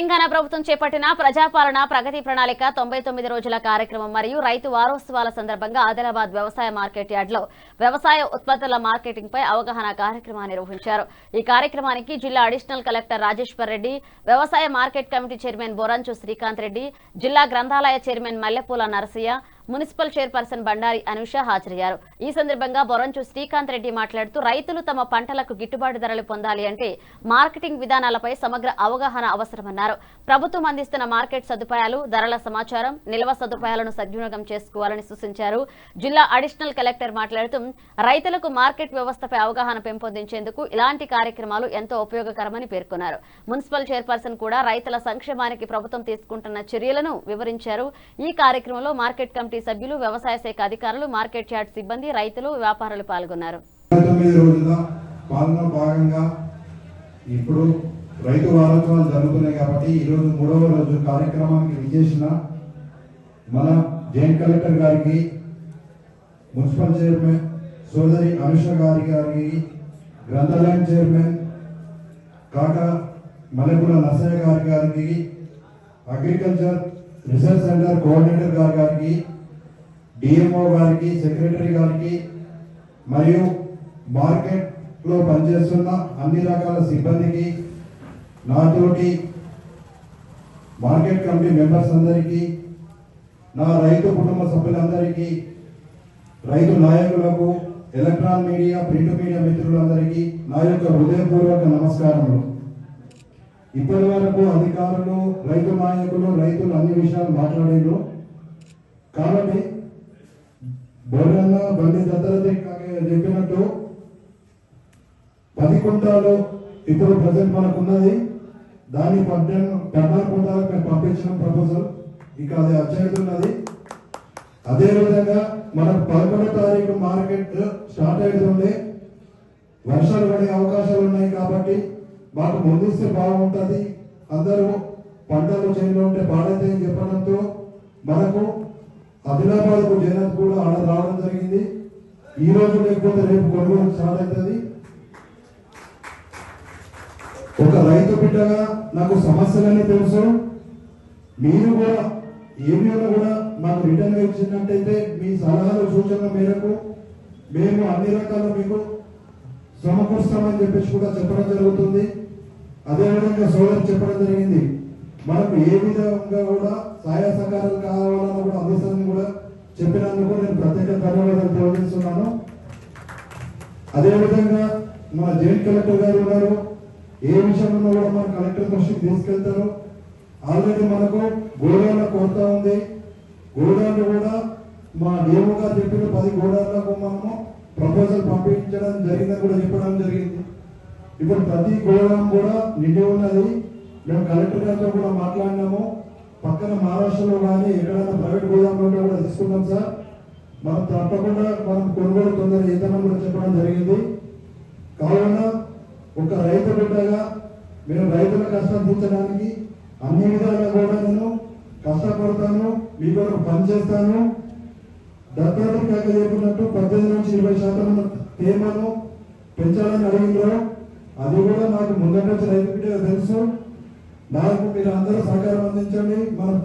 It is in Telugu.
తెలంగాణ ప్రభుత్వం చేపట్టిన ప్రజాపాలన ప్రగతి ప్రణాళిక 99 రోజుల కార్యక్రమం మరియు రైతు వారోత్సవాల సందర్భంగా ఆదిలాబాద్ వ్యవసాయ మార్కెట్ యార్డ్లో వ్యవసాయ ఉత్పత్తుల మార్కెటింగ్ పై అవగాహన కార్యక్రమాన్ని నిర్వహించారు। ఈ కార్యక్రమానికి జిల్లా అడిషనల్ కలెక్టర్ రాజేశ్వర్ రెడ్డి, వ్యవసాయ market committee chairman Boranchu Srikanth Reddy, జిల్లా గ్రంథాలయ chairman Mallepula Narasayya, municipal chairperson Bandari Anusha హాజరయ్యారు। ఈ సందర్భంగా బొరంచు శ్రీకాంత్ రెడ్డి మాట్లాడుతూ రైతులు తమ పంటలకు గిట్టుబాటు ధరలు పొందాలి అంటే మార్కెటింగ్ విధానాలపై సమగ్ర అవగాహన అవసరమన్నారు। ప్రభుత్వం అందిస్తున్న మార్కెట్ సదుపాయాలు, ధరల సమాచారం, నిల్వ సదుపాయాలను సద్వినియోగం చేసుకోవాలని సూచించారు। జిల్లా అడిషనల్ కలెక్టర్ మాట్లాడుతూ రైతులకు మార్కెట్ వ్యవస్థపై అవగాహన పెంపొందించేందుకు ఇలాంటి కార్యక్రమాలు ఎంతో ఉపయోగకరమని పేర్కొన్నారు। మున్సిపల్ చైర్పర్సన్ కూడా రైతుల సంక్షేమానికి ప్రభుత్వం తీసుకుంటున్న చర్యలను వివరించారు। ఈ కార్యక్రమంలో మార్కెట్ కమిటీ సభ్యులు, వ్యవసాయ శాఖ అధికారులు, మార్కెట్ యార్డ్ సిబ్బంది, రైతులు, వ్యాపారులు పాల్గొన్నారు। ఇప్పుడు రైతు వారోత్సవాలు జరుగుతున్నాయి కాబట్టి ఈ రోజు 3వ రోజు కార్యక్రమానికి విచ్చేసిన మన జాయింట్ కలెక్టర్ గారికి, మున్సిపల్ చైర్మన్ సోదరి అనుష గారికి, గ్రంథాలయం చైర్మన్ కాకా మల్లెపూల నరసయ్య గారికి, అగ్రికల్చర్ రీసెర్చ్ సెంటర్ కోఆర్డినేటర్ గారికి, డిఎంఓ గారికి, సెక్రటరీ గారికి మరియు మార్కెట్ లో పనిచేస్తున్న అన్ని రకాల సిబ్బందికి, నాతోటి మార్కెట్ కమిటీ మెంబర్స్ అందరికీ, నా రైతు కుటుంబ సభ్యులందరికీ, రైతు నాయకులకు, ఎలక్ట్రానిక్ మీడియా, ప్రింట్ మీడియా మిత్రులందరికీ నా యొక్క హృదయపూర్వక నమస్కారములు। ఇప్పటి వరకు అధికారులు, రైతు నాయకులు, రైతులు అన్ని విషయాలు మాట్లాడారు కాబట్టి బోర్డన్న బండి దత్తరథి చెప్పినట్టు 10 కుంటాలు ఇప్పుడు ప్రజెంట్ మనకు ఉన్నది, దాన్ని 14 కుంటాలకు మేము పంపించిన ప్రపోజల్ ఇక అది వచ్చేస్తున్నది। అదేవిధంగా మనకు 11వ తారీఖు మార్కెట్ స్టార్ట్ అవుతుంది, వర్షాలు పడే అవకాశాలు ఉన్నాయి కాబట్టి మాకు ముందిస్తే బాగుంటుంది, అందరూ పంటలు చేనులో ఉంటే పాడైతాయని చెప్పడంతో మనకు ఆదిలాబాద్కు జనత్ కూడా ఆర్డర్ రావడం జరిగింది। ఈ రోజు లేకపోతే రేపు కొనుగోలు స్టార్ట్ అవుతుంది। ఒక రైతు బిడ్డగా నాకు సమస్యలన్నీ తెలుసు, మీరు కూడా ఏమీలో కూడా మాకు రిటర్న్ ఇచ్చినట్టయితే మీ సలహాలు, సూచనల మేరకు మేము అన్ని రకాల మీకు సమకూరుస్తామని చెప్పేసి కూడా చెప్పడం జరుగుతుంది। అదేవిధంగా సోదరు చెప్పడం జరిగింది, మనకు ఏ విధంగా కూడా సహాయ సహకారాలు కావాలన్నా కూడా అందిస్తామని కూడా చెప్పినందుకు నేను ప్రత్యేక ధన్యవాదాలు తెలియజేస్తున్నాను। అదేవిధంగా మన జాయింట్ కలెక్టర్ గారు ఉన్నారు, ఏ విషయంలో కూడా మన కలెక్టర్ దృష్టికి తీసుకెళ్తారు। ఆల్రెడీ మనకు గోడాల కొరత ఉంది, గోడాలు కూడా మా డిఓ గారు చెప్పిన 10 గోడాలకు మనము ప్రపోజల్ పంపించడం జరిగిందని కూడా చెప్పడం జరిగింది। ఇప్పుడు ప్రతి గోదాం కూడా నిండి ఉన్నది, మేము కలెక్టర్ గారితో కూడా మాట్లాడినాము, పక్కన మహారాష్ట్రలో కానీ ఎక్కడైనా ప్రైవేట్ గోదాంలో కూడా తీసుకున్నాం సార్, మనం తప్పకుండా మనం కొనుగోలు తొందర చేద్దామని కూడా చెప్పడం జరిగింది। కావున ఒక రైతు బిడ్డగా మేము రైతుల కష్టం తీర్చడానికి అన్ని విధాలుగా కూడా నేను కష్టపడతాను, మీ కొరకు పనిచేస్తాను। దత్తాత్రేయ కాక చెప్పినట్టు 18 నుంచి 20% తేమను పెంచాలని అడిగిందో అది కూడా నాకు ముందటి నుంచి రైతు బిడ్డగా తెలుసు, నాకు మీరు అందరూ సహకారం అందించండి। మనం